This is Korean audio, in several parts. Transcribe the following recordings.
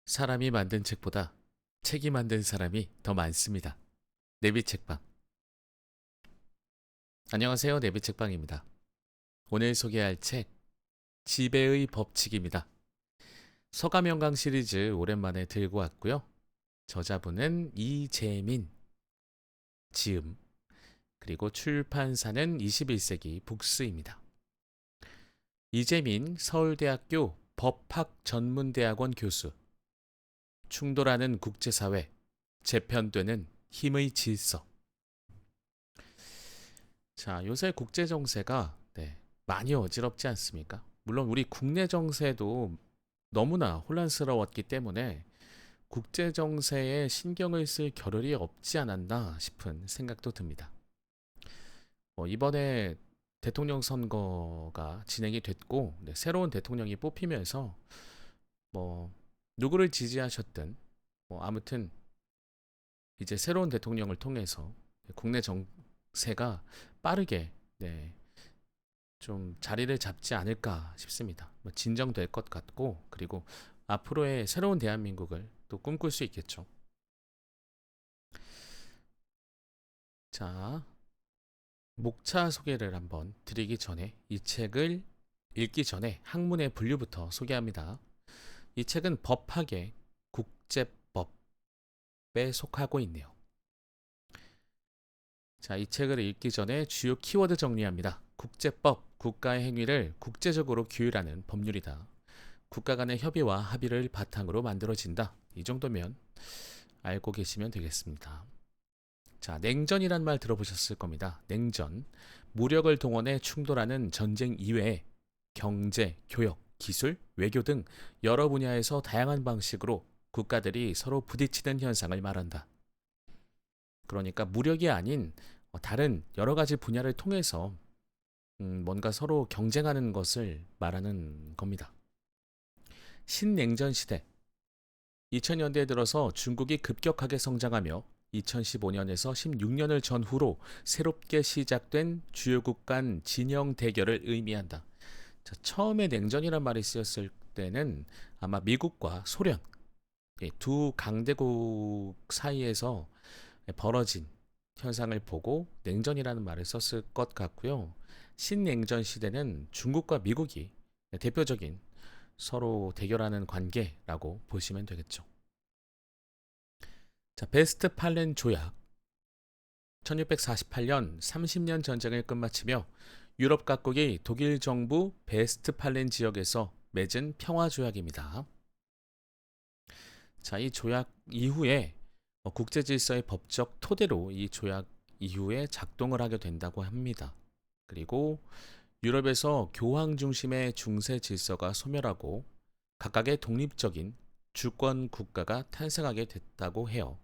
사람이 만든 책보다 책이 만든 사람이 더 많습니다. 내비책방. 안녕하세요. 내비책방입니다. 오늘 소개할 책, 지배의 법칙입니다. 서가명강 시리즈 오랜만에 들고 왔고요. 저자분은 이재민, 지음, 그리고 출판사는 21세기 북스입니다. 이재민 서울대학교 법학전문대학원 교수, 충돌하는 국제사회, 재편되는 힘의 질서. 자, 요새 국제 정세가 많이 어지럽지 않습니까? 물론 우리 국내 정세도 너무나 혼란스러웠기 때문에 국제 정세에 신경을 쓸 겨를이 없지 않았나 싶은 생각도 듭니다. 이번에 대통령 선거가 진행이 됐고 새로운 대통령이 뽑히면서 뭐 누구를 지지하셨든 아무튼 이제 새로운 대통령을 통해서 국내 정세가 빠르게 좀 자리를 잡지 않을까 싶습니다. 진정될 것 같고 그리고 앞으로의 새로운 대한민국을 또 꿈꿀 수 있겠죠. 자, 목차 소개를 한번 드리기 전에 이 책을 읽기 전에 학문의 분류부터 소개합니다. 이 책은 법학의 국제법에 속하고 있네요. 자, 이 책을 읽기 전에 주요 키워드 정리합니다. 국제법, 국가의 행위를 국제적으로 규율하는 법률이다. 국가 간의 협의와 합의를 바탕으로 만들어진다. 이 정도면 알고 계시면 되겠습니다. 자, 냉전이란 말 들어보셨을 겁니다. 냉전. 무력을 동원해 충돌하는 전쟁 이외에 경제, 교역, 기술, 외교 등 여러 분야에서 다양한 방식으로 국가들이 서로 부딪히는 현상을 말한다. 그러니까 무력이 아닌 다른 여러 가지 분야를 통해서 뭔가 서로 경쟁하는 것을 말하는 겁니다. 신냉전 시대. 2000년대에 들어서 중국이 급격하게 성장하며 2015년에서 16년을 전후로 새롭게 시작된 주요국 간 진영 대결을 의미한다. 자, 처음에 냉전이란 말이 쓰였을 때는 아마 미국과 소련, 두 강대국 사이에서 벌어진 현상을 보고 냉전이라는 말을 썼을 것 같고요. 신냉전 시대는 중국과 미국이 대표적인 서로 대결하는 관계라고 보시면 되겠죠. 자, 베스트팔렌 조약. 1648년 30년 전쟁을 끝마치며 유럽 각국이 독일 정부 베스트팔렌 지역에서 맺은 평화 조약입니다. 자, 이 조약 이후에 국제 질서의 법적 토대로 이 조약 이후에 작동을 하게 된다고 합니다. 그리고 유럽에서 교황 중심의 중세 질서가 소멸하고 각각의 독립적인 주권 국가가 탄생하게 됐다고 해요.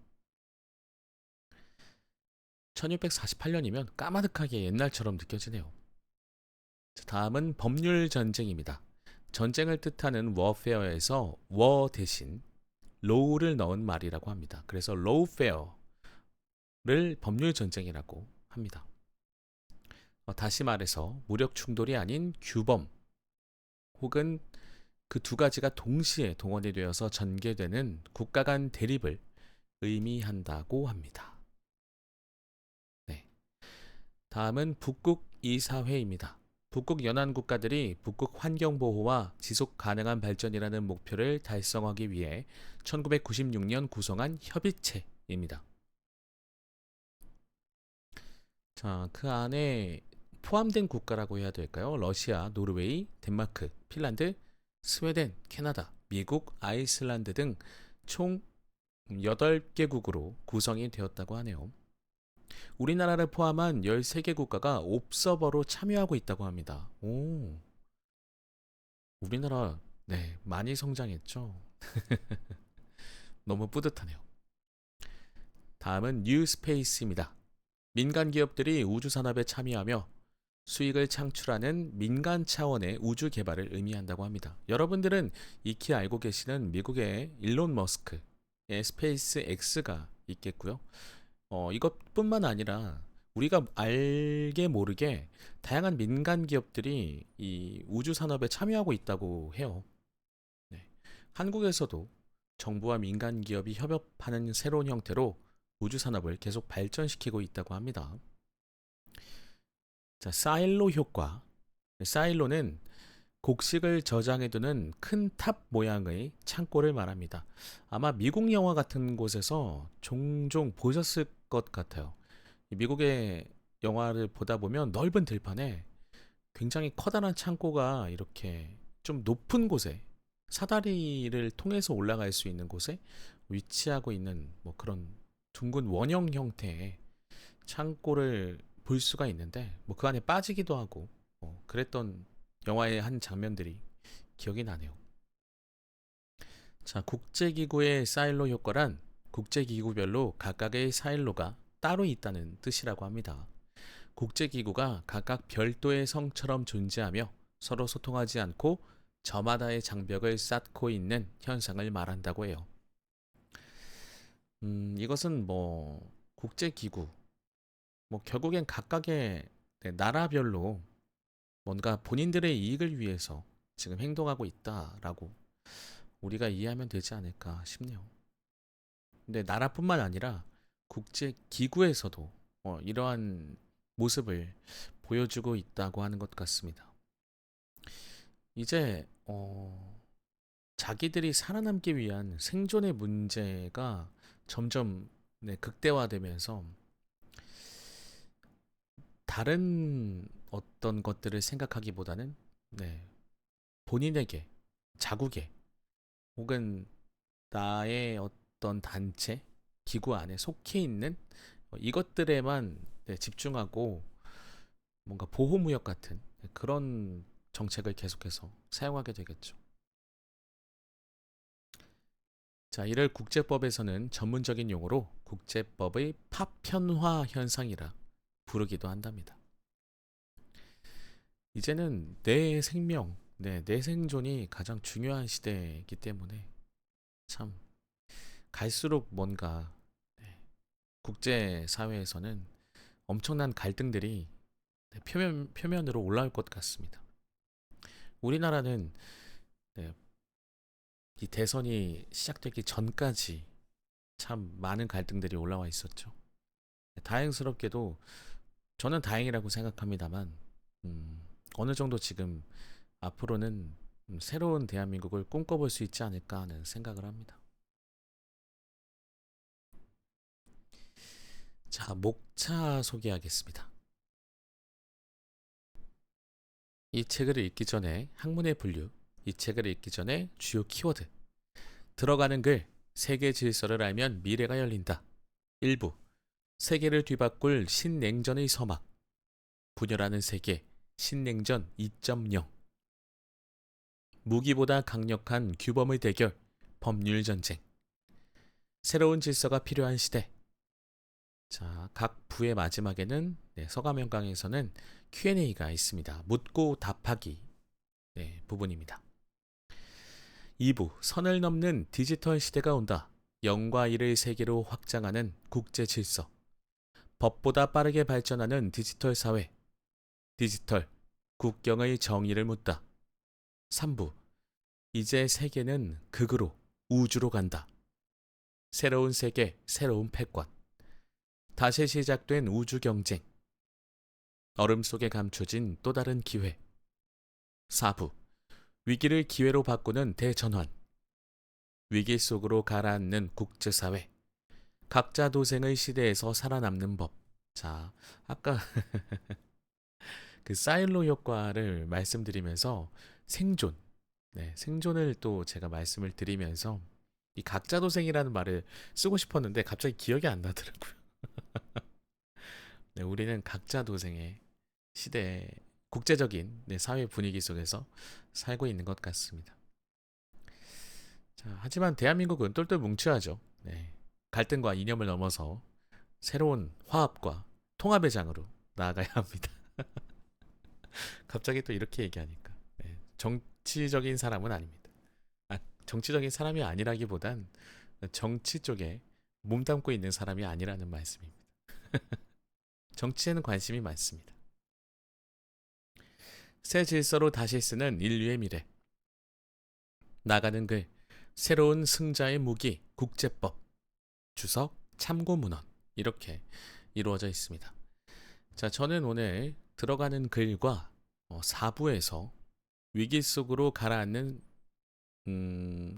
1648년이면 까마득하게 옛날처럼 느껴지네요. 다음은 법률 전쟁입니다. 전쟁을 뜻하는 워페어에서 워 대신 low를 넣은 말이라고 합니다. 그래서 lawfare를 법률 전쟁이라고 합니다. 다시 말해서 무력 충돌이 아닌 규범 혹은 그 두 가지가 동시에 동원이 되어서 전개되는 국가 간 대립을 의미한다고 합니다. 네. 다음은 북극 이사회입니다. 북극 연안 국가들이 북극 환경 보호와 지속 가능한 발전이라는 목표를 달성하기 위해 1996년 구성한 협의체입니다. 자, 그 안에 포함된 국가라고 해야 될까요? 러시아, 노르웨이, 덴마크, 핀란드, 스웨덴, 캐나다, 미국, 아이슬란드 등 총 8개국으로 구성이 되었다고 하네요. 우리나라를 포함한 13개 국가가 옵서버로 참여하고 있다고 합니다. 오, 우리나라 많이 성장했죠. 너무 뿌듯하네요. 다음은 뉴스페이스입니다. 민간 기업들이 우주 산업에 참여하며 수익을 창출하는 민간 차원의 우주 개발을 의미한다고 합니다. 여러분들은 익히 알고 계시는 미국의 일론 머스크의 스페이스 X가 있겠고요. 이것뿐만 아니라 우리가 알게 모르게 다양한 민간 기업들이 이 우주 산업에 참여하고 있다고 해요. 네. 한국에서도 정부와 민간 기업이 협업하는 새로운 형태로 우주 산업을 계속 발전시키고 있다고 합니다. 자, 사일로 효과. 사일로는 곡식을 저장해두는 큰 탑 모양의 창고를 말합니다. 아마 미국 영화 같은 곳에서 종종 보셨을 것 같아요. 미국의 영화를 보다 보면 넓은 들판에 굉장히 커다란 창고가 이렇게 좀 높은 곳에 사다리를 통해서 올라갈 수 있는 곳에 위치하고 있는 뭐 그런 둥근 원형 형태의 창고를 볼 수가 있는데 뭐 그 안에 빠지기도 하고 그랬던 영화의 한 장면들이 기억이 나네요. 자, 국제기구의 사일로 효과란 국제기구별로 각각의 사일로가 따로 있다는 뜻이라고 합니다. 국제기구가 각각 별도의 성처럼 존재하며 서로 소통하지 않고 저마다의 장벽을 쌓고 있는 현상을 말한다고 해요. 이것은 뭐 국제기구, 뭐 결국엔 각각의 나라별로 뭔가 본인들의 이익을 위해서 지금 행동하고 있다라고 우리가 이해하면 되지 않을까 싶네요. 근데 나라뿐만 아니라 국제기구에서도 이러한 모습을 보여주고 있다고 하는 것 같습니다. 이제 자기들이 살아남기 위한 생존의 문제가 점점 극대화되면서 다른 어떤 것들을 생각하기보다는 본인에게, 자국에 혹은 나의 어떤 단체, 기구 안에 속해 있는 이것들에만 집중하고 뭔가 보호무역 같은 그런 정책을 계속해서 사용하게 되겠죠. 자, 이를 국제법에서는 전문적인 용어로 국제법의 파편화 현상이라 부르기도 한답니다. 이제는 내 생명, 내 생존이 가장 중요한 시대이기 때문에 참 갈수록 뭔가 국제사회에서는 엄청난 갈등들이 표면으로 올라올 것 같습니다. 우리나라는 이 대선이 시작되기 전까지 참 많은 갈등들이 올라와 있었죠. 다행스럽게도 저는 다행이라고 생각합니다만 어느 정도 지금 앞으로는 새로운 대한민국을 꿈꿔볼 수 있지 않을까 하는 생각을 합니다. 자, 목차 소개하겠습니다. 이 책을 읽기 전에 학문의 분류, 이 책을 읽기 전에 주요 키워드, 들어가는 글, 세계 질서를 알면 미래가 열린다. 일부, 세계를 뒤바꿀 신냉전의 서막, 분열하는 세계, 신냉전 2.0, 무기보다 강력한 규범의 대결, 법률 전쟁, 새로운 질서가 필요한 시대. 자, 각 부의 마지막에는 서가명강에서는 Q&A가 있습니다. 묻고 답하기 부분입니다. 2부, 선을 넘는 디지털 시대가 온다. 영과 일의 세계로 확장하는 국제 질서. 법보다 빠르게 발전하는 디지털 사회. 디지털, 국경의 정의를 묻다. 3부, 이제 세계는 극으로, 우주로 간다. 새로운 세계, 새로운 패권. 다시 시작된 우주 경쟁. 얼음 속에 감춰진 또 다른 기회. 4부, 위기를 기회로 바꾸는 대전환. 위기 속으로 가라앉는 국제사회. 각자 도생의 시대에서 살아남는 법. 자, 아까 그 사일로 효과를 말씀드리면서 생존, 생존을 또 제가 말씀을 드리면서 이 각자 도생이라는 말을 쓰고 싶었는데 갑자기 기억이 안 나더라고요. 우리는 각자 도생의 시대, 국제적인 사회 분위기 속에서 살고 있는 것 같습니다. 자, 하지만 대한민국은 똘똘 뭉쳐야죠. 갈등과 이념을 넘어서 새로운 화합과 통합의 장으로 나아가야 합니다. 갑자기 또 이렇게 얘기하니까 정치적인 사람은 아닙니다. 정치적인 사람이 아니라기보단 정치 쪽에 몸담고 있는 사람이 아니라는 말씀입니다. 정치에는 관심이 많습니다. 새 질서로 다시 쓰는 인류의 미래. 나가는 글, 새로운 승자의 무기 국제법, 주석 참고문헌 이렇게 이루어져 있습니다. 자, 저는 오늘 들어가는 글과 4부에서 위기 속으로 가라앉는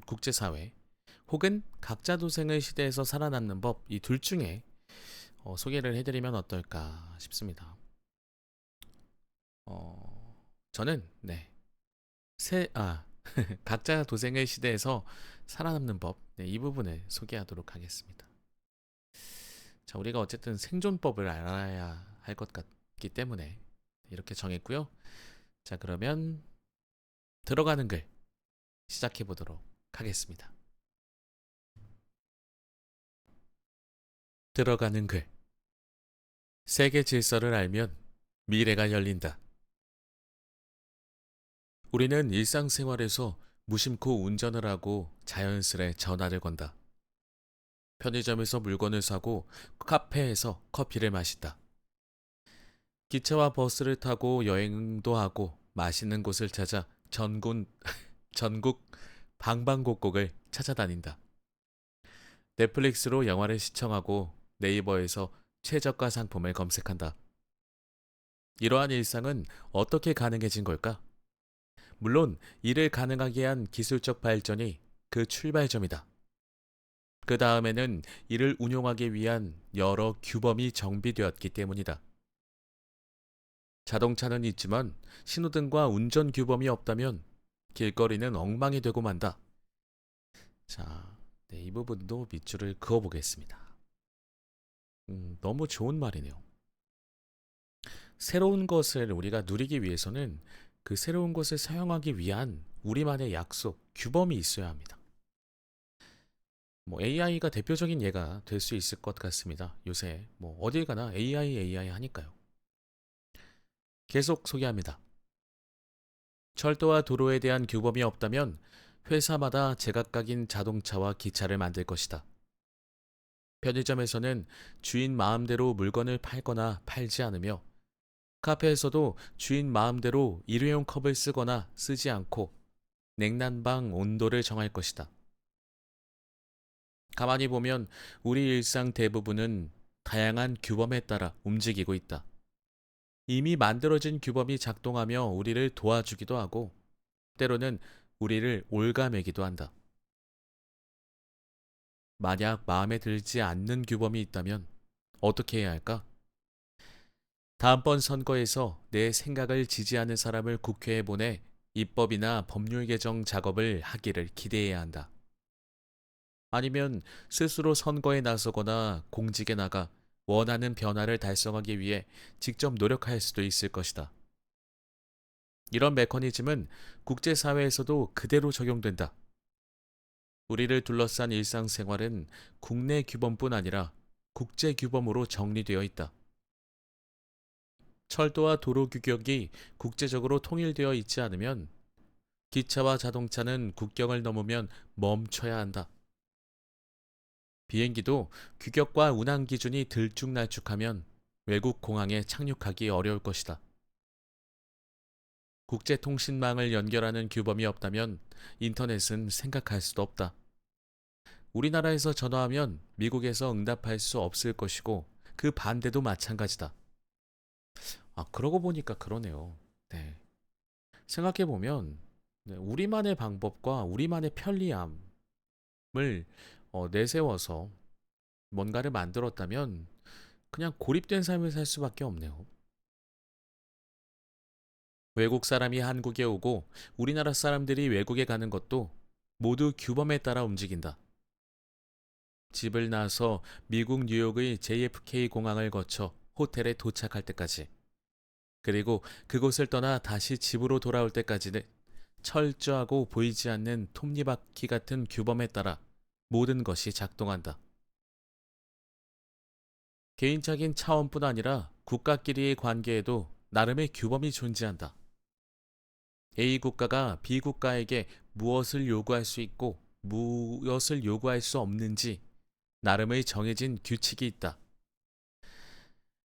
국제사회 혹은 각자 도생의 시대에서 살아남는 법 이 둘 중에 소개를 해드리면 어떨까 싶습니다. 저는 각자 도생의 시대에서 살아남는 법 이 부분을 소개하도록 하겠습니다. 자, 우리가 어쨌든 생존법을 알아야 할 것 같기 때문에 이렇게 정했고요. 자, 그러면 들어가는 글 시작해 보도록 하겠습니다. 들어가는 글. 세계 질서를 알면 미래가 열린다. 우리는 일상생활에서 무심코 운전을 하고 자연스레 전화를 건다. 편의점에서 물건을 사고 카페에서 커피를 마신다. 기차와 버스를 타고 여행도 하고 맛있는 곳을 찾아 전국 방방곡곡을 찾아다닌다. 넷플릭스로 영화를 시청하고 네이버에서 최저가 상품을 검색한다. 이러한 일상은 어떻게 가능해진 걸까? 물론 이를 가능하게 한 기술적 발전이 그 출발점이다. 그 다음에는 이를 운용하기 위한 여러 규범이 정비되었기 때문이다. 자동차는 있지만 신호등과 운전 규범이 없다면 길거리는 엉망이 되고 만다. 자, 이 부분도 밑줄을 그어보겠습니다. 너무 좋은 말이네요. 새로운 것을 우리가 누리기 위해서는 그 새로운 것을 사용하기 위한 우리만의 약속, 규범이 있어야 합니다. AI가 대표적인 예가 될 수 있을 것 같습니다. 요새 어딜 가나 AI 하니까요. 계속 소개합니다. 철도와 도로에 대한 규범이 없다면 회사마다 제각각인 자동차와 기차를 만들 것이다. 편의점에서는 주인 마음대로 물건을 팔거나 팔지 않으며 카페에서도 주인 마음대로 일회용 컵을 쓰거나 쓰지 않고 냉난방 온도를 정할 것이다. 가만히 보면 우리 일상 대부분은 다양한 규범에 따라 움직이고 있다. 이미 만들어진 규범이 작동하며 우리를 도와주기도 하고 때로는 우리를 올가매기도 한다. 만약 마음에 들지 않는 규범이 있다면 어떻게 해야 할까? 다음번 선거에서 내 생각을 지지하는 사람을 국회에 보내 입법이나 법률 개정 작업을 하기를 기대해야 한다. 아니면 스스로 선거에 나서거나 공직에 나가 원하는 변화를 달성하기 위해 직접 노력할 수도 있을 것이다. 이런 메커니즘은 국제사회에서도 그대로 적용된다. 우리를 둘러싼 일상생활은 국내 규범뿐 아니라 국제 규범으로 정리되어 있다. 철도와 도로 규격이 국제적으로 통일되어 있지 않으면 기차와 자동차는 국경을 넘으면 멈춰야 한다. 비행기도 규격과 운항 기준이 들쭉날쭉하면 외국 공항에 착륙하기 어려울 것이다. 국제통신망을 연결하는 규범이 없다면 인터넷은 생각할 수도 없다. 우리나라에서 전화하면 미국에서 응답할 수 없을 것이고 그 반대도 마찬가지다. 그러고 보니까 그러네요. 네. 생각해보면 우리만의 방법과 우리만의 편리함을 내세워서 뭔가를 만들었다면 그냥 고립된 삶을 살 수밖에 없네요. 외국 사람이 한국에 오고 우리나라 사람들이 외국에 가는 것도 모두 규범에 따라 움직인다. 집을 나서 미국 뉴욕의 JFK 공항을 거쳐 호텔에 도착할 때까지, 그리고 그곳을 떠나 다시 집으로 돌아올 때까지는 철저하고 보이지 않는 톱니바퀴 같은 규범에 따라 모든 것이 작동한다. 개인적인 차원뿐 아니라 국가끼리의 관계에도 나름의 규범이 존재한다. A 국가가 B 국가에게 무엇을 요구할 수 있고 무엇을 요구할 수 없는지 나름의 정해진 규칙이 있다.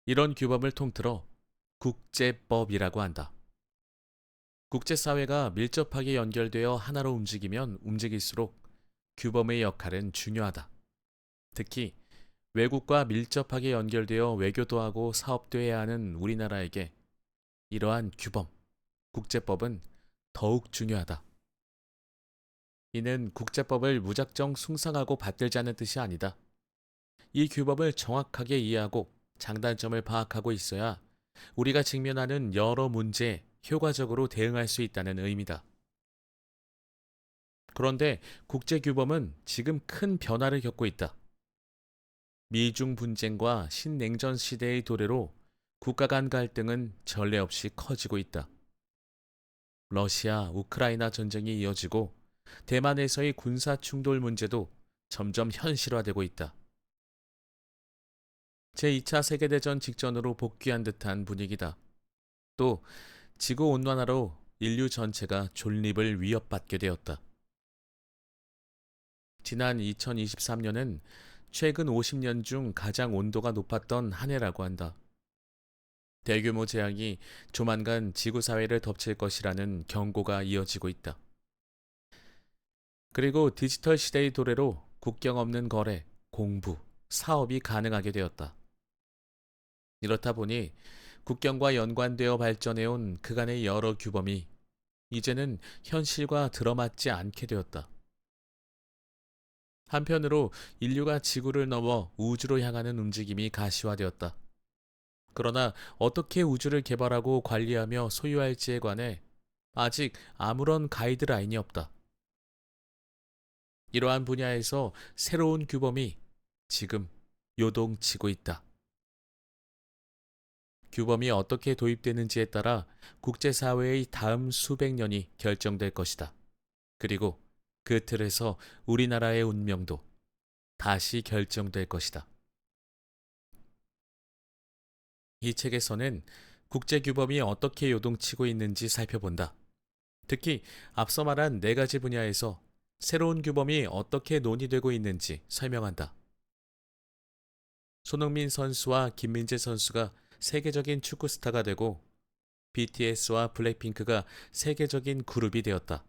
이런 규범을 통틀어 국제법이라고 한다. 국제사회가 밀접하게 연결되어 하나로 움직이면 움직일수록 규범의 역할은 중요하다. 특히 외국과 밀접하게 연결되어 외교도 하고 사업도 해야 하는 우리나라에게 이러한 규범, 국제법은 더욱 중요하다. 이는 국제법을 무작정 숭상하고 받들자는 뜻이 아니다. 이 규범을 정확하게 이해하고 장단점을 파악하고 있어야 우리가 직면하는 여러 문제에 효과적으로 대응할 수 있다는 의미다. 그런데 국제규범은 지금 큰 변화를 겪고 있다. 미중 분쟁과 신냉전 시대의 도래로 국가 간 갈등은 전례 없이 커지고 있다. 러시아, 우크라이나 전쟁이 이어지고 대만에서의 군사 충돌 문제도 점점 현실화되고 있다. 제2차 세계대전 직전으로 복귀한 듯한 분위기다. 또 지구 온난화로 인류 전체가 존립을 위협받게 되었다. 지난 2023년은 최근 50년 중 가장 온도가 높았던 한 해라고 한다. 대규모 재앙이 조만간 지구 사회를 덮칠 것이라는 경고가 이어지고 있다. 그리고 디지털 시대의 도래로 국경 없는 거래, 공부, 사업이 가능하게 되었다. 이렇다 보니 국경과 연관되어 발전해온 그간의 여러 규범이 이제는 현실과 들어맞지 않게 되었다. 한편으로 인류가 지구를 넘어 우주로 향하는 움직임이 가시화되었다. 그러나 어떻게 우주를 개발하고 관리하며 소유할지에 관해 아직 아무런 가이드라인이 없다. 이러한 분야에서 새로운 규범이 지금 요동치고 있다. 규범이 어떻게 도입되는지에 따라 국제사회의 다음 수백 년이 결정될 것이다. 그리고 그 틀에서 우리나라의 운명도 다시 결정될 것이다. 이 책에서는 국제규범이 어떻게 요동치고 있는지 살펴본다. 특히 앞서 말한 네 가지 분야에서 새로운 규범이 어떻게 논의되고 있는지 설명한다. 손흥민 선수와 김민재 선수가 세계적인 축구 스타가 되고 BTS와 블랙핑크가 세계적인 그룹이 되었다.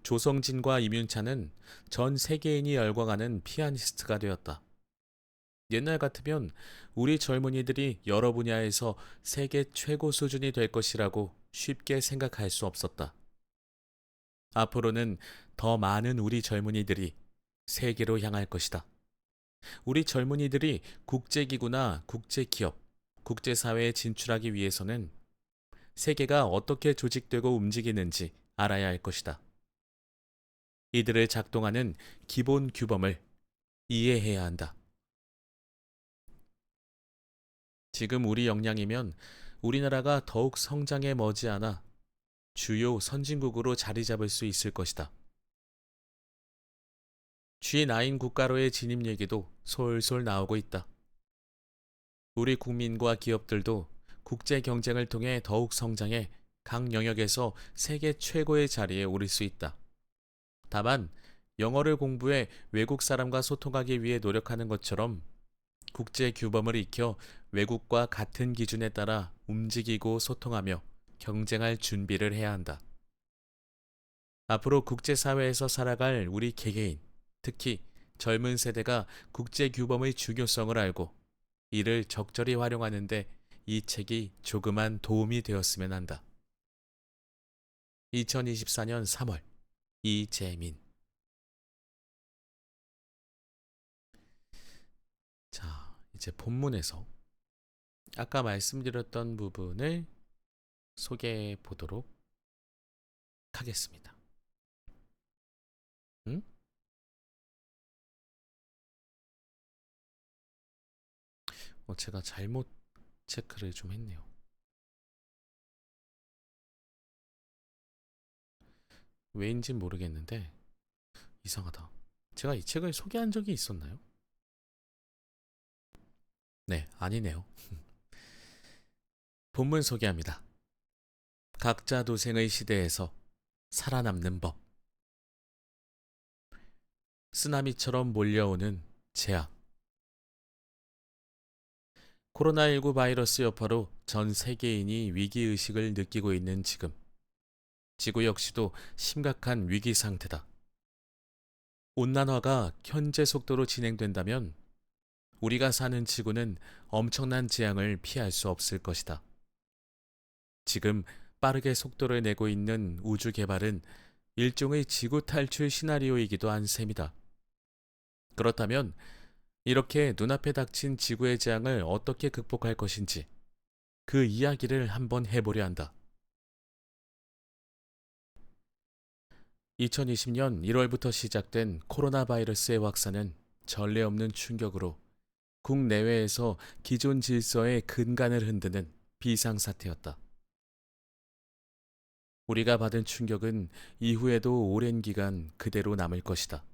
조성진과 임윤찬은 전 세계인이 열광하는 피아니스트가 되었다. 옛날 같으면 우리 젊은이들이 여러 분야에서 세계 최고 수준이 될 것이라고 쉽게 생각할 수 없었다. 앞으로는 더 많은 우리 젊은이들이 세계로 향할 것이다. 우리 젊은이들이 국제기구나 국제기업, 국제사회에 진출하기 위해서는 세계가 어떻게 조직되고 움직이는지 알아야 할 것이다. 이들을 작동하는 기본 규범을 이해해야 한다. 지금 우리 역량이면 우리나라가 더욱 성장에 머지않아 주요 선진국으로 자리 잡을 수 있을 것이다. G9 국가로의 진입 얘기도 솔솔 나오고 있다. 우리 국민과 기업들도 국제 경쟁을 통해 더욱 성장해 각 영역에서 세계 최고의 자리에 오를 수 있다. 다만 영어를 공부해 외국 사람과 소통하기 위해 노력하는 것처럼 국제 규범을 익혀 외국과 같은 기준에 따라 움직이고 소통하며 경쟁할 준비를 해야 한다. 앞으로 국제사회에서 살아갈 우리 개개인, 특히 젊은 세대가 국제 규범의 중요성을 알고 이를 적절히 활용하는데 이 책이 조그만 도움이 되었으면 한다. 2024년 3월 이재민. 자, 이제 본문에서 아까 말씀드렸던 부분을 소개해 보도록 하겠습니다. 응? 제가 잘못 체크를 좀 했네요. 왜인진 모르겠는데 이상하다. 제가 이 책을 소개한 적이 있었나요? 네, 아니네요. 본문 소개합니다. 각자 도생의 시대에서 살아남는 법. 쓰나미처럼 몰려오는 재앙. 코로나19 바이러스 여파로 전 세계인이 위기의식을 느끼고 있는 지금, 지구 역시도 심각한 위기 상태다. 온난화가 현재 속도로 진행된다면 우리가 사는 지구는 엄청난 재앙을 피할 수 없을 것이다. 지금 빠르게 속도를 내고 있는 우주 개발은 일종의 지구 탈출 시나리오이기도 한 셈이다. 그렇다면 이렇게 눈앞에 닥친 지구의 재앙을 어떻게 극복할 것인지 그 이야기를 한번 해보려 한다. 2020년 1월부터 시작된 코로나 바이러스의 확산은 전례 없는 충격으로 국내외에서 기존 질서의 근간을 흔드는 비상사태였다. 우리가 받은 충격은 이후에도 오랜 기간 그대로 남을 것이다.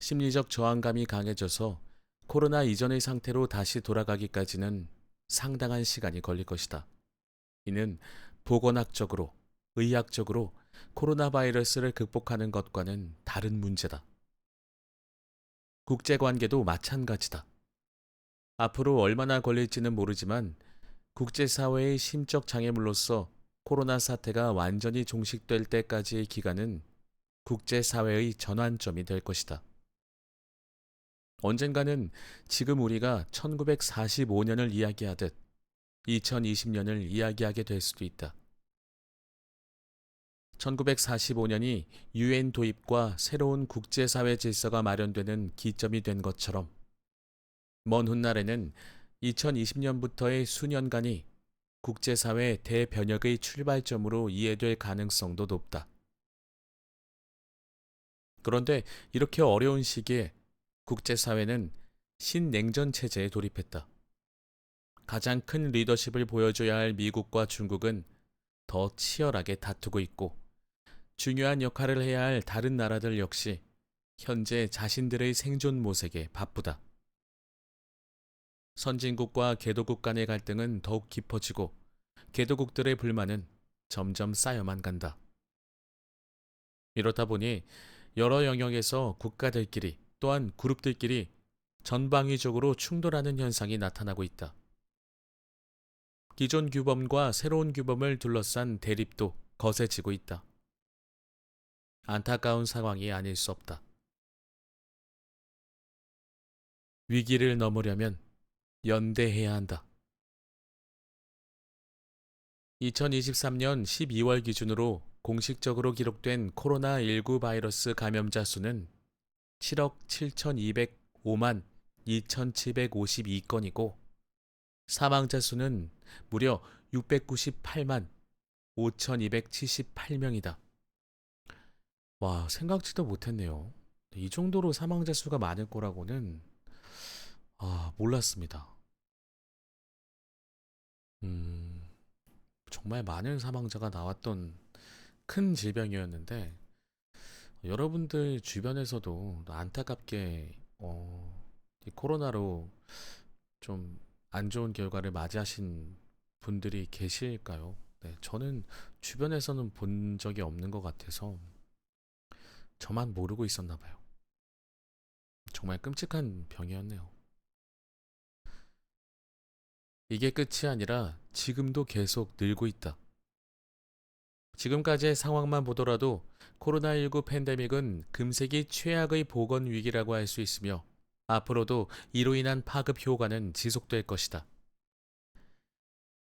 심리적 저항감이 강해져서 코로나 이전의 상태로 다시 돌아가기까지는 상당한 시간이 걸릴 것이다. 이는 보건학적으로, 의학적으로 코로나 바이러스를 극복하는 것과는 다른 문제다. 국제관계도 마찬가지다. 앞으로 얼마나 걸릴지는 모르지만 국제사회의 심적 장애물로서 코로나 사태가 완전히 종식될 때까지의 기간은 국제사회의 전환점이 될 것이다. 언젠가는 지금 우리가 1945년을 이야기하듯 2020년을 이야기하게 될 수도 있다. 1945년이 유엔 도입과 새로운 국제사회 질서가 마련되는 기점이 된 것처럼 먼 훗날에는 2020년부터의 수년간이 국제사회 대변혁의 출발점으로 이해될 가능성도 높다. 그런데 이렇게 어려운 시기에 국제사회는 신냉전 체제에 돌입했다. 가장 큰 리더십을 보여줘야 할 미국과 중국은 더 치열하게 다투고 있고 중요한 역할을 해야 할 다른 나라들 역시 현재 자신들의 생존 모색에 바쁘다. 선진국과 개도국 간의 갈등은 더욱 깊어지고 개도국들의 불만은 점점 쌓여만 간다. 이렇다 보니 여러 영역에서 국가들끼리 또한 그룹들끼리 전방위적으로 충돌하는 현상이 나타나고 있다. 기존 규범과 새로운 규범을 둘러싼 대립도 거세지고 있다. 안타까운 상황이 아닐 수 없다. 위기를 넘으려면 연대해야 한다. 2023년 12월 기준으로 공식적으로 기록된 코로나19 바이러스 감염자 수는 7억 7,205만 2,752건이고 사망자 수는 무려 698만 5,278명이다. 와, 생각지도 못했네요. 이 정도로 사망자 수가 많을 거라고는 몰랐습니다. 음, 정말 많은 사망자가 나왔던 큰 질병이었는데 여러분들 주변에서도 안타깝게 이 코로나로 좀 안 좋은 결과를 맞이하신 분들이 계실까요? 네, 저는 주변에서는 본 적이 없는 것 같아서 저만 모르고 있었나 봐요. 정말 끔찍한 병이었네요. 이게 끝이 아니라 지금도 계속 늘고 있다. 지금까지의 상황만 보더라도 코로나19 팬데믹은 금세기 최악의 보건 위기라고 할 수 있으며 앞으로도 이로 인한 파급 효과는 지속될 것이다.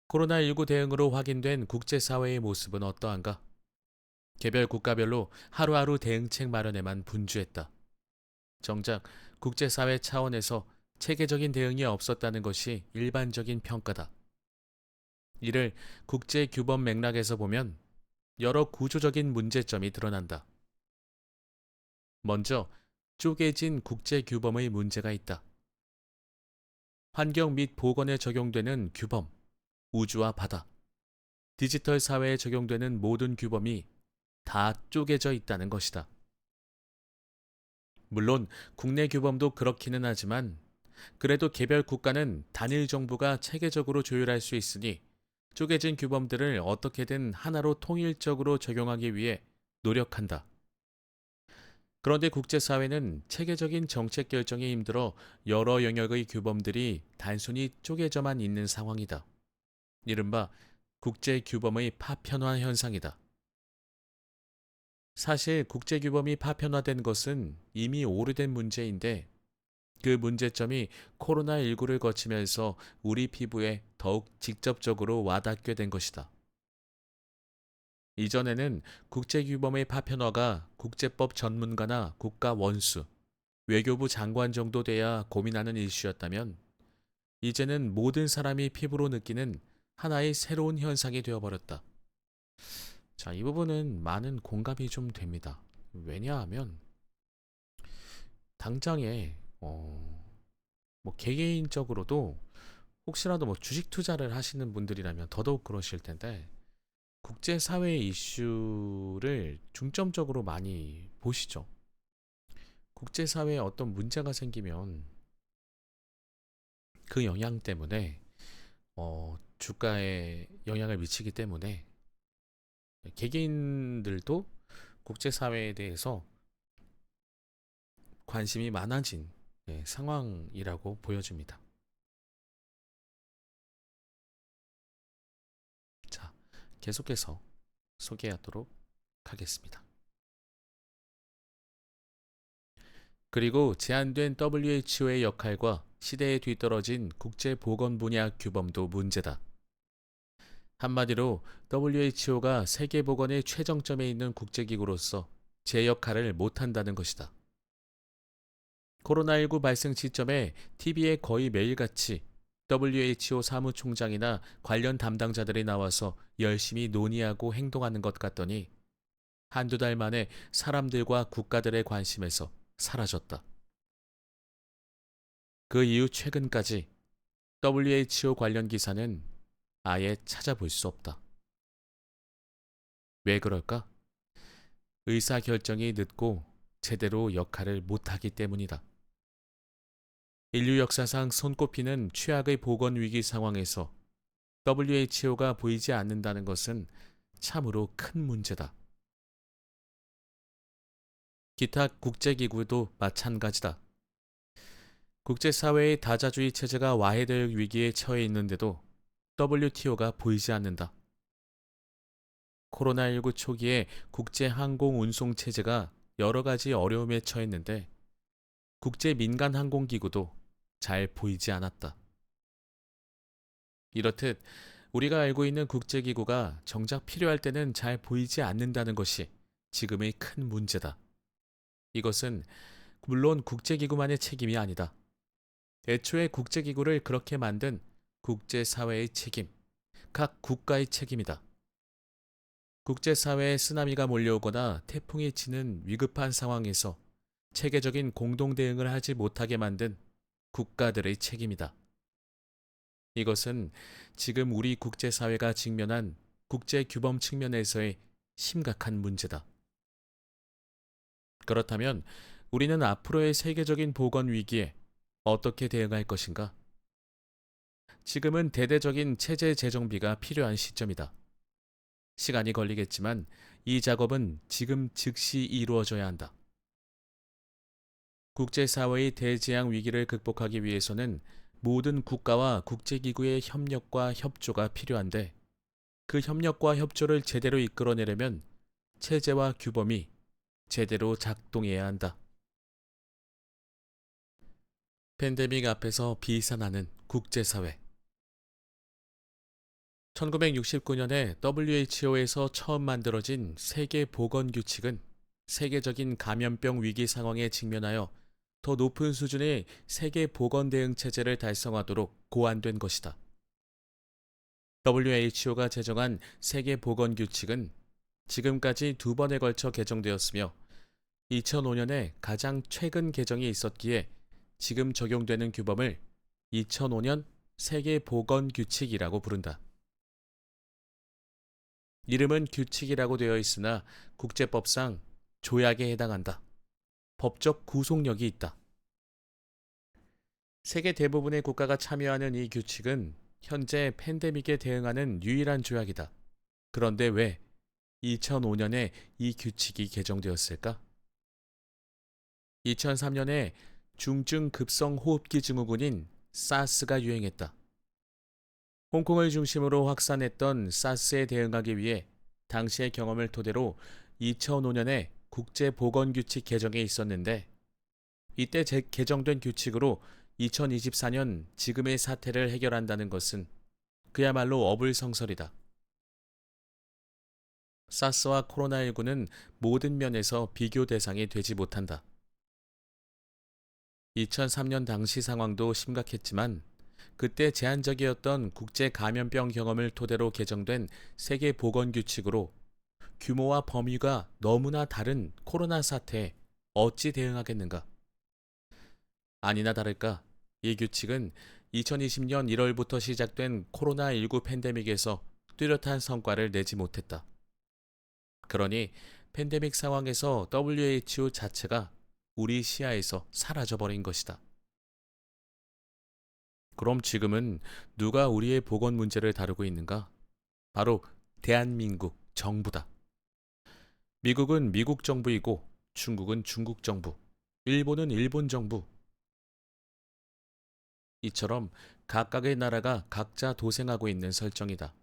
코로나19 대응으로 확인된 국제사회의 모습은 어떠한가? 개별 국가별로 하루하루 대응책 마련에만 분주했다. 정작 국제사회 차원에서 체계적인 대응이 없었다는 것이 일반적인 평가다. 이를 국제 규범 맥락에서 보면 여러 구조적인 문제점이 드러난다. 먼저 쪼개진 국제 규범의 문제가 있다. 환경 및 보건에 적용되는 규범, 우주와 바다, 디지털 사회에 적용되는 모든 규범이 다 쪼개져 있다는 것이다. 물론 국내 규범도 그렇기는 하지만 그래도 개별 국가는 단일 정부가 체계적으로 조율할 수 있으니 쪼개진 규범들을 어떻게든 하나로 통일적으로 적용하기 위해 노력한다. 그런데 국제사회는 체계적인 정책 결정에 힘들어 여러 영역의 규범들이 단순히 쪼개져만 있는 상황이다. 이른바 국제 규범의 파편화 현상이다. 사실 국제규범이 파편화된 것은 이미 오래된 문제인데 그 문제점이 코로나19를 거치면서 우리 피부에 더욱 직접적으로 와닿게 된 것이다. 이전에는 국제규범의 파편화가 국제법 전문가나 국가 원수, 외교부 장관 정도 돼야 고민하는 이슈였다면 이제는 모든 사람이 피부로 느끼는 하나의 새로운 현상이 되어버렸다. 자, 이 부분은 많은 공감이 좀 됩니다. 왜냐하면 당장에 뭐 개개인적으로도 혹시라도 뭐 주식 투자를 하시는 분들이라면 더더욱 그러실 텐데 국제사회 이슈를 중점적으로 많이 보시죠. 국제사회에 어떤 문제가 생기면 그 영향 때문에 주가에 영향을 미치기 때문에 개개인들도 국제사회에 대해서 관심이 많아진 상황이라고 보여집니다. 자, 계속해서 소개하도록 하겠습니다. 그리고 제한된 WHO의 역할과 시대에 뒤떨어진 국제보건 분야 규범도 문제다. 한마디로 WHO가 세계보건의 최정점에 있는 국제기구로서 제 역할을 못한다는 것이다. 코로나19 발생 시점에 TV에 거의 매일같이 WHO 사무총장이나 관련 담당자들이 나와서 열심히 논의하고 행동하는 것 같더니 한두 달 만에 사람들과 국가들의 관심에서 사라졌다. 그 이후 최근까지 WHO 관련 기사는 아예 찾아볼 수 없다. 왜 그럴까? 의사결정이 늦고 제대로 역할을 못하기 때문이다. 인류 역사상 손꼽히는 최악의 보건 위기 상황에서 WHO가 보이지 않는다는 것은 참으로 큰 문제다. 기타 국제기구도 마찬가지다. 국제사회의 다자주의 체제가 와해될 위기에 처해 있는데도 WTO가 보이지 않는다. 코로나19 초기에 국제항공운송체제가 여러 가지 어려움에 처했는데 국제민간항공기구도 잘 보이지 않았다. 이렇듯 우리가 알고 있는 국제기구가 정작 필요할 때는 잘 보이지 않는다는 것이 지금의 큰 문제다. 이것은 물론 국제기구만의 책임이 아니다. 애초에 국제기구를 그렇게 만든 국제사회의 책임, 각 국가의 책임이다. 국제사회에 쓰나미가 몰려오거나 태풍이 치는 위급한 상황에서 체계적인 공동 대응을 하지 못하게 만든 국가들의 책임이다. 이것은 지금 우리 국제사회가 직면한 국제규범 측면에서의 심각한 문제다. 그렇다면 우리는 앞으로의 세계적인 보건 위기에 어떻게 대응할 것인가? 지금은 대대적인 체제 재정비가 필요한 시점이다. 시간이 걸리겠지만 이 작업은 지금 즉시 이루어져야 한다. 국제사회의 대재앙 위기를 극복하기 위해서는 모든 국가와 국제기구의 협력과 협조가 필요한데 그 협력과 협조를 제대로 이끌어내려면 체제와 규범이 제대로 작동해야 한다. 팬데믹 앞에서 비산하는 국제사회. 1969년에 WHO에서 처음 만들어진 세계보건규칙은 세계적인 감염병 위기 상황에 직면하여 더 높은 수준의 세계 보건 대응 체제를 달성하도록 고안된 것이다. WHO가 제정한 세계 보건 규칙은 지금까지 두 번에 걸쳐 개정되었으며 2005년에 가장 최근 개정이 있었기에 지금 적용되는 규범을 2005년 세계 보건 규칙이라고 부른다. 이름은 규칙이라고 되어 있으나 국제법상 조약에 해당한다. 법적 구속력이 있다. 세계 대부분의 국가가 참여하는 이 규칙은 현재 팬데믹에 대응하는 유일한 조약이다. 그런데 왜 2005년에 이 규칙이 개정되었을까? 2003년에 중증 급성 호흡기 증후군인 사스가 유행했다. 홍콩을 중심으로 확산했던 사스에 대응하기 위해 당시의 경험을 토대로 2005년에 국제보건규칙 개정이 있었는데 이때 개정된 규칙으로 2024년 지금의 사태를 해결한다는 것은 그야말로 어불성설이다. 사스와 코로나19는 모든 면에서 비교 대상이 되지 못한다. 2003년 당시 상황도 심각했지만 그때 제한적이었던 국제 감염병 경험을 토대로 개정된 세계 보건 규칙으로 규모와 범위가 너무나 다른 코로나 사태에 어찌 대응하겠는가? 아니나 다를까 이 규칙은 2020년 1월부터 시작된 코로나19 팬데믹에서 뚜렷한 성과를 내지 못했다. 그러니 팬데믹 상황에서 WHO 자체가 우리 시야에서 사라져버린 것이다. 그럼 지금은 누가 우리의 보건 문제를 다루고 있는가? 바로 대한민국 정부다. 미국은 미국 정부이고 중국은 중국 정부, 일본은 일본 정부. 이처럼 각각의 나라가 각자 도생하고 있는 설정이다.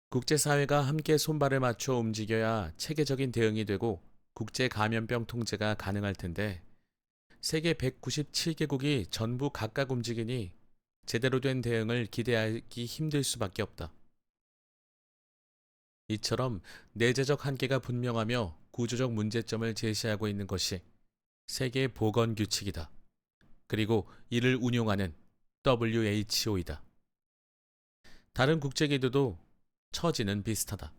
국제사회가 함께 손발을 맞춰 움직여야 체계적인 대응이 되고 국제 감염병 통제가 가능할 텐데 세계 197개국이 전부 각각 움직이니 제대로 된 대응을 기대하기 힘들 수밖에 없다. 이처럼 내재적 한계가 분명하며 구조적 문제점을 제시하고 있는 것이 세계 보건 규칙이다. 그리고 이를 운용하는 WHO이다. 다른 국제기구도 처지는 비슷하다.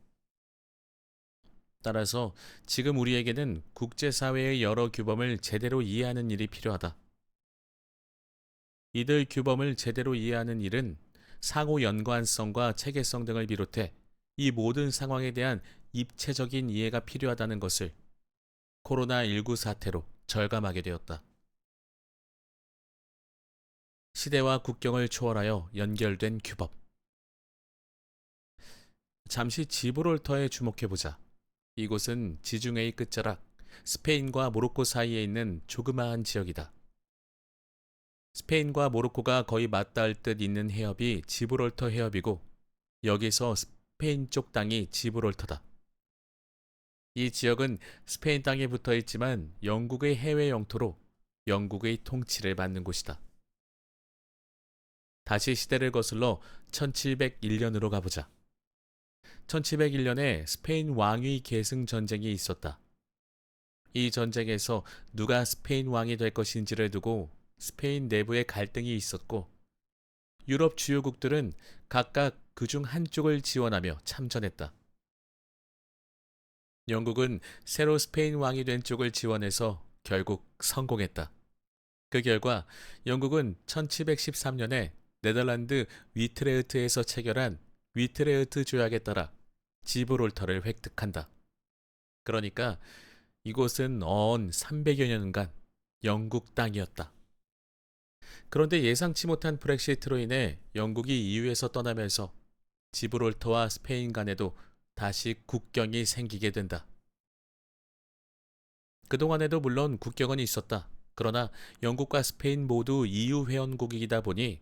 따라서 지금 우리에게는 국제사회의 여러 규범을 제대로 이해하는 일이 필요하다. 이들 규범을 제대로 이해하는 일은 상호 연관성과 체계성 등을 비롯해 이 모든 상황에 대한 입체적인 이해가 필요하다는 것을 코로나19 사태로 절감하게 되었다. 시대와 국경을 초월하여 연결된 규범. 잠시 지브롤터에 주목해보자. 이곳은 지중해의 끝자락, 스페인과 모로코 사이에 있는 조그마한 지역이다. 스페인과 모로코가 거의 맞닿을 듯 있는 해협이 지브롤터 해협이고 여기서 스페인 쪽 땅이 지브롤터다. 이 지역은 스페인 땅에 붙어 있지만 영국의 해외 영토로 영국의 통치를 받는 곳이다. 다시 시대를 거슬러 1701년으로 가보자. 1701년에 스페인 왕위 계승 전쟁이 있었다. 이 전쟁에서 누가 스페인 왕이 될 것인지를 두고 스페인 내부에 갈등이 있었고 유럽 주요국들은 각각 그중 한쪽을 지원하며 참전했다. 영국은 새로 스페인 왕이 된 쪽을 지원해서 결국 성공했다. 그 결과 영국은 1713년에 네덜란드 위트레흐트에서 체결한 위트레흐트 조약에 따라 지브롤터를 획득한다. 그러니까 이곳은 어언 300여 년간 영국 땅이었다. 그런데 예상치 못한 브렉시트로 인해 영국이 EU에서 떠나면서 지브롤터와 스페인 간에도 다시 국경이 생기게 된다. 그동안에도 물론 국경은 있었다. 그러나 영국과 스페인 모두 EU 회원국이다 보니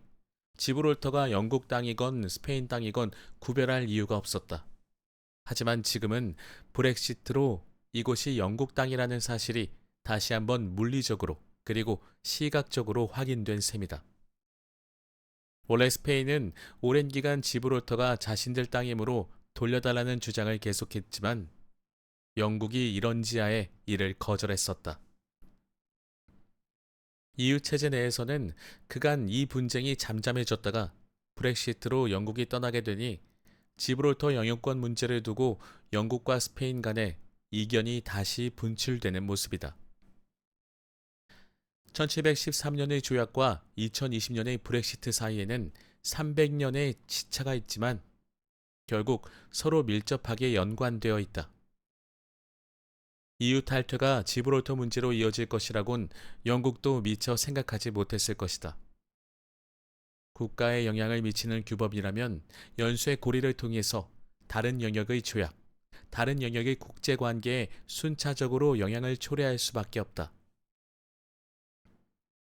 지브롤터가 영국 땅이건 스페인 땅이건 구별할 이유가 없었다. 하지만 지금은 브렉시트로 이곳이 영국 땅이라는 사실이 다시 한번 물리적으로 그리고 시각적으로 확인된 셈이다. 원래 스페인은 오랜 기간 지브롤터가 자신들 땅이므로 돌려달라는 주장을 계속했지만 영국이 이런 지하에 이를 거절했었다. EU 체제 내에서는 그간 이 분쟁이 잠잠해졌다가 브렉시트로 영국이 떠나게 되니 지브롤터 영유권 문제를 두고 영국과 스페인 간에 이견이 다시 분출되는 모습이다. 1713년의 조약과 2020년의 브렉시트 사이에는 300년의 시차가 있지만 결국 서로 밀접하게 연관되어 있다. EU 탈퇴가 지브롤터 문제로 이어질 것이라곤 영국도 미처 생각하지 못했을 것이다. 국가에 영향을 미치는 규범이라면 연쇄 고리를 통해서 다른 영역의 조약, 다른 영역의 국제관계에 순차적으로 영향을 초래할 수밖에 없다.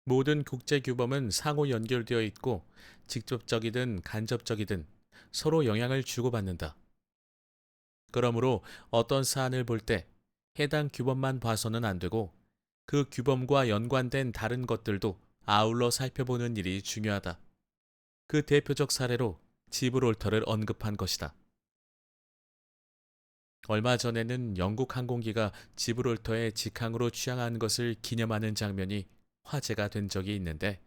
모든 국제규범은 상호 연결되어 있고 직접적이든 간접적이든 서로 영향을 주고받는다. 그러므로 어떤 사안을 볼 때 해당 규범만 봐서는 안 되고 그 규범과 연관된 다른 것들도 아울러 살펴보는 일이 중요하다. 그 대표적 사례로 지브롤터를 언급한 것이다. 얼마 전에는 영국 항공기가 지브롤터에 직항으로 취항한 것을 기념하는 장면이 화제가 된 적이 있는데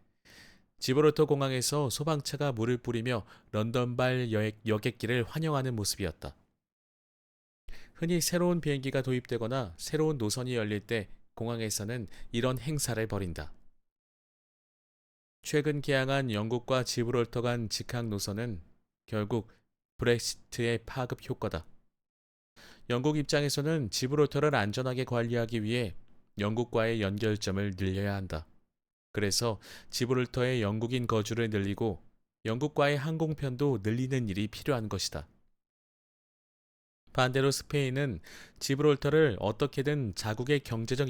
지브롤터 공항에서 소방차가 물을 뿌리며 런던발 여객기를 환영하는 모습이었다. 흔히 새로운 비행기가 도입되거나 새로운 노선이 열릴 때 공항에서는 이런 행사를 벌인다. 최근 개항한 영국과 지브롤터 간 직항 노선은 결국 브렉시트의 파급 효과다. 영국 입장에서는 지브롤터를 안전하게 관리하기 위해 영국과의 연결점을 늘려야 한다. 그래서 지브롤터의 영국인 거주를 늘리고 영국과의 항공편도 늘리는 일이 필요한 것이다. 반대로 스페인은 지브롤터를 어떻게든 자국의 경제적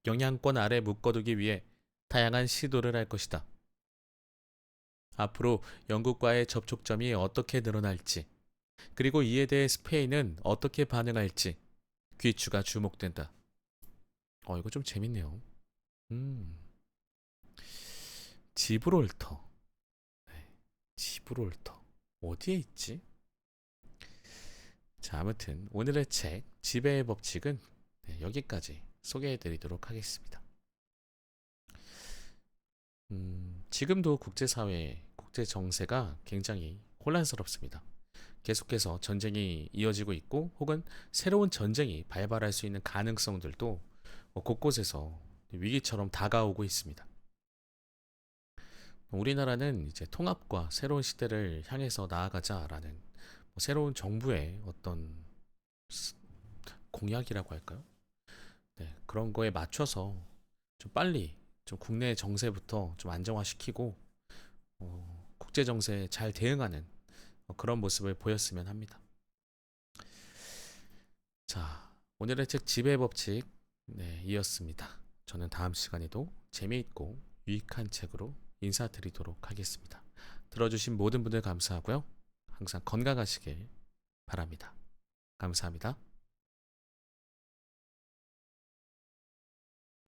영향권 아래 묶어두기 위해 다양한 시도를 할 것이다. 앞으로 영국과의 접촉점이 어떻게 늘어날지, 그리고 이에 대해 스페인은 어떻게 반응할지 귀추가 주목된다. 이거 좀 재밌네요. 음, 지브롤터. 네, 지브롤터. 어디에 있지? 자, 아무튼 오늘의 책 지배의 법칙은 여기까지 소개해 드리도록 하겠습니다. 지금도 국제사회, 국제정세가 굉장히 혼란스럽습니다. 계속해서 전쟁이 이어지고 있고 혹은 새로운 전쟁이 발발할 수 있는 가능성들도 곳곳에서 위기처럼 다가오고 있습니다. 우리나라는 이제 통합과 새로운 시대를 향해서 나아가자라는 새로운 정부의 어떤 공약이라고 할까요? 네, 그런 거에 맞춰서 좀 빨리 좀 국내 정세부터 좀 안정화시키고 국제 정세에 잘 대응하는 그런 모습을 보였으면 합니다. 자, 오늘의 책 지배의 법칙 이었습니다. 저는 다음 시간에도 재미있고 유익한 책으로 인사드리도록 하겠습니다. 들어주신 모든 분들 감사하고요. 항상 건강하시길 바랍니다. 감사합니다.